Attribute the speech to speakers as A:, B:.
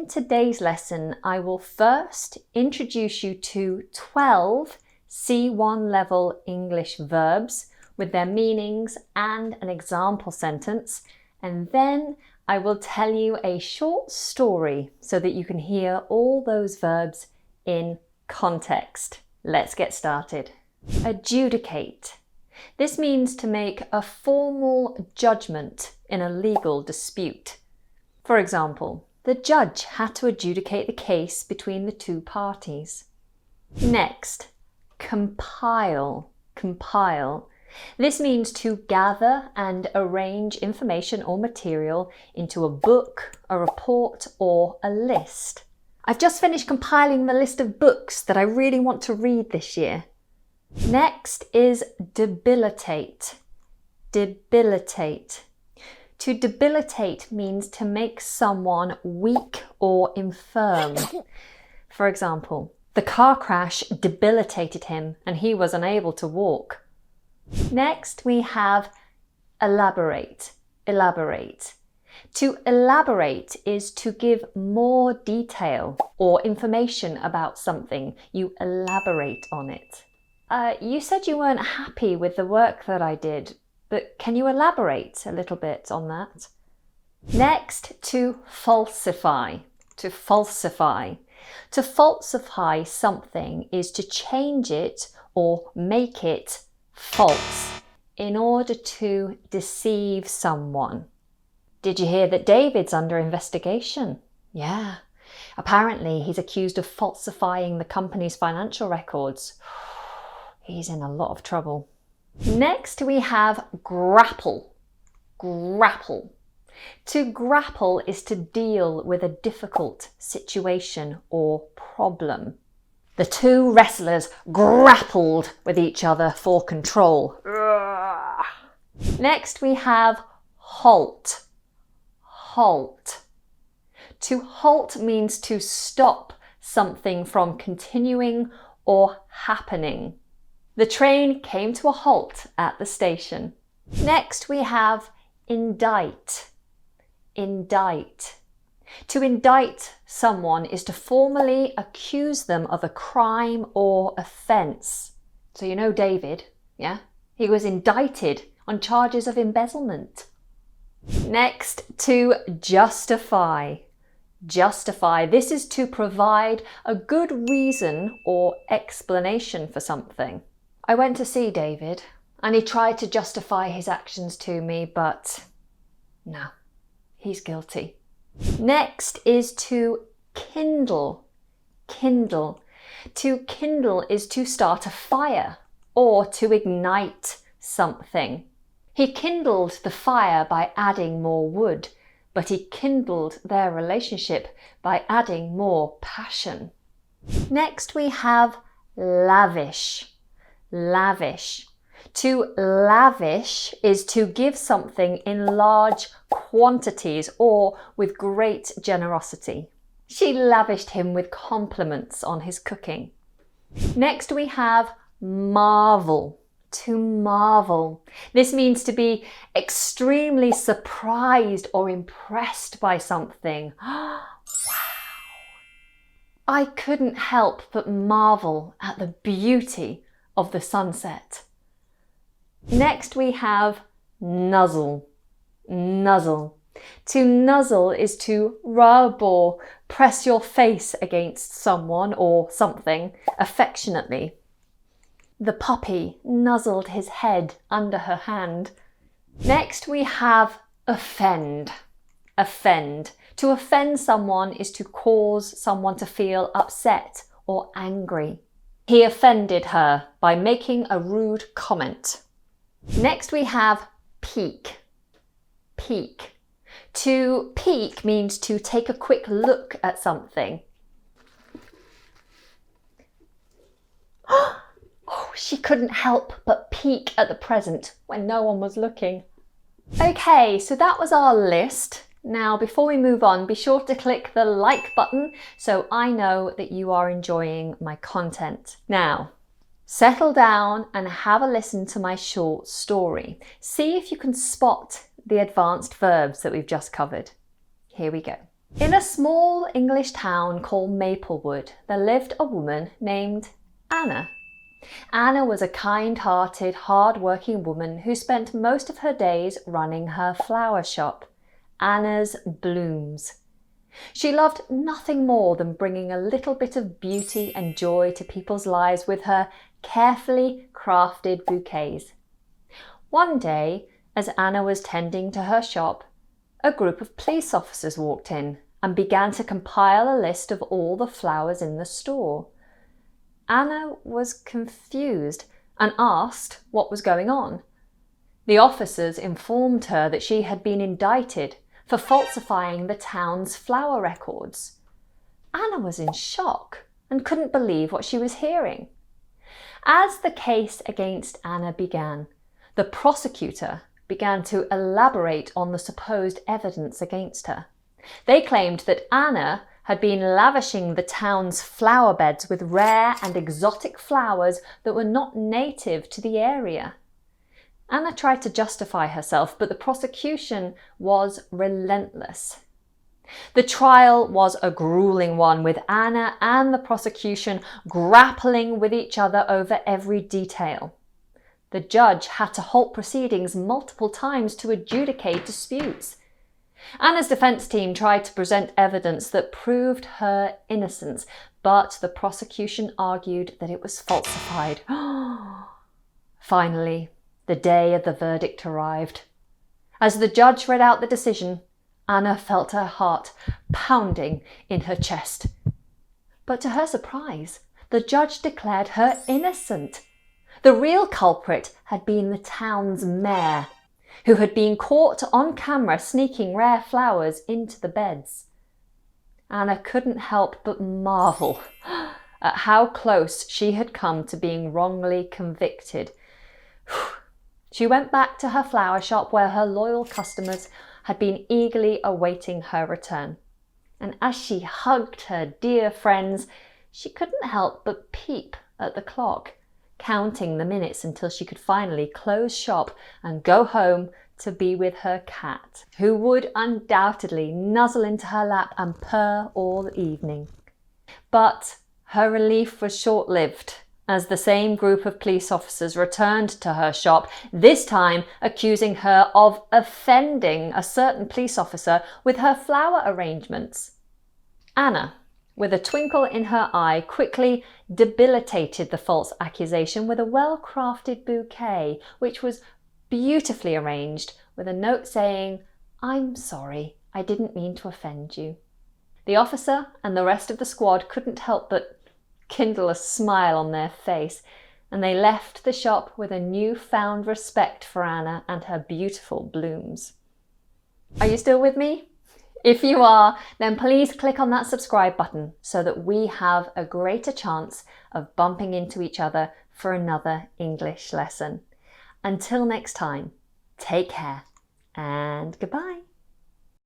A: in today's lesson, I will first introduce you to 12 C1 level English verbs with their meanings and an example sentence, and then I will tell you a short story so that you can hear all those verbs in context. Let's get started. Adjudicate. This means to make a formal judgment in a legal dispute. For example, the judge had to adjudicate the case between the two parties. Next, compile. Compile. This means to gather and arrange information or material into a book, a report, or a list. I've just finished compiling the list of books that I really want to read this year. Next is debilitate. Debilitate. To debilitate means to make someone weak or infirm. For example, the car crash debilitated him and he was unable to walk. Next we have elaborate. Elaborate. To elaborate is to give more detail or information about something. You elaborate on it. You said you weren't happy with the work that I did, but can you elaborate a little bit on that? Next, to falsify. To falsify. To falsify something is to change it or make it false in order to deceive someone. Did you hear that David's under investigation? Yeah. Apparently he's accused of falsifying the company's financial records. He's in a lot of trouble. Next we have grapple. Grapple. To grapple is to deal with a difficult situation or problem. The two wrestlers grappled with each other for control. Next we have halt. Halt. To halt means to stop something from continuing or happening. The train came to a halt at the station. Next we have indict. Indict. To indict someone is to formally accuse them of a crime or offence. So you know David, yeah? He was indicted on charges of embezzlement. Next, to justify. Justify. This is to provide a good reason or explanation for something. I went to see David and he tried to justify his actions to me, but no, he's guilty. Next is to kindle. Kindle. To kindle is to start a fire or to ignite something. He kindled the fire by adding more wood, but he kindled their relationship by adding more passion. Next we have lavish. Lavish. To lavish is to give something in large quantities or with great generosity. She lavished him with compliments on his cooking. Next we have marvel. To marvel. This means to be extremely surprised or impressed by something. Wow! I couldn't help but marvel at the beauty of the sunset. Next we have nuzzle. Nuzzle. To nuzzle is to rub or press your face against someone or something affectionately. The puppy nuzzled his head under her hand. Next we have offend. Offend. To offend someone is to cause someone to feel upset or angry. He offended her by making a rude comment. Next we have peek. Peek. To peek means to take a quick look at something. Oh, she couldn't help but peek at the present when no one was looking. Okay, so that was our list. Now, before we move on, be sure to click the like button so I know that you are enjoying my content. Now, settle down and have a listen to my short story. See if you can spot the advanced verbs that we've just covered. Here we go. In a small English town called Maplewood, there lived a woman named Anna. Anna was a kind-hearted, hard-working woman who spent most of her days running her flower shop, Anna's Blooms. She loved nothing more than bringing a little bit of beauty and joy to people's lives with her carefully crafted bouquets. One day, as Anna was tending to her shop, a group of police officers walked in and began to compile a list of all the flowers in the store. Anna was confused and asked what was going on. The officers informed her that she had been indicted for falsifying the town's flower records. Anna was in shock and couldn't believe what she was hearing. As the case against Anna began, the prosecutor began to elaborate on the supposed evidence against her. They claimed that Anna had been lavishing the town's flower beds with rare and exotic flowers that were not native to the area. Anna tried to justify herself, but the prosecution was relentless. The trial was a grueling one, with Anna and the prosecution grappling with each other over every detail. The judge had to halt proceedings multiple times to adjudicate disputes. Anna's defense team tried to present evidence that proved her innocence, but the prosecution argued that it was falsified. Finally, the day of the verdict arrived. As the judge read out the decision, Anna felt her heart pounding in her chest. But to her surprise, the judge declared her innocent. The real culprit had been the town's mayor, who had been caught on camera sneaking rare flowers into the beds. Anna couldn't help but marvel at how close she had come to being wrongly convicted. She went back to her flower shop where her loyal customers had been eagerly awaiting her return. And as she hugged her dear friends, she couldn't help but peep at the clock, counting the minutes until she could finally close shop and go home to be with her cat, who would undoubtedly nuzzle into her lap and purr all evening. But her relief was short-lived, as the same group of police officers returned to her shop, this time accusing her of offending a certain police officer with her flower arrangements. Anna, with a twinkle in her eye, quickly debilitated the false accusation with a well-crafted bouquet, which was beautifully arranged with a note saying, "I'm sorry, I didn't mean to offend you." The officer and the rest of the squad couldn't help but kindle a smile on their face, and they left the shop with a newfound respect for Anna and her beautiful blooms. Are you still with me? If you are, then please click on that subscribe button so that we have a greater chance of bumping into each other for another English lesson. Until next time, take care and goodbye.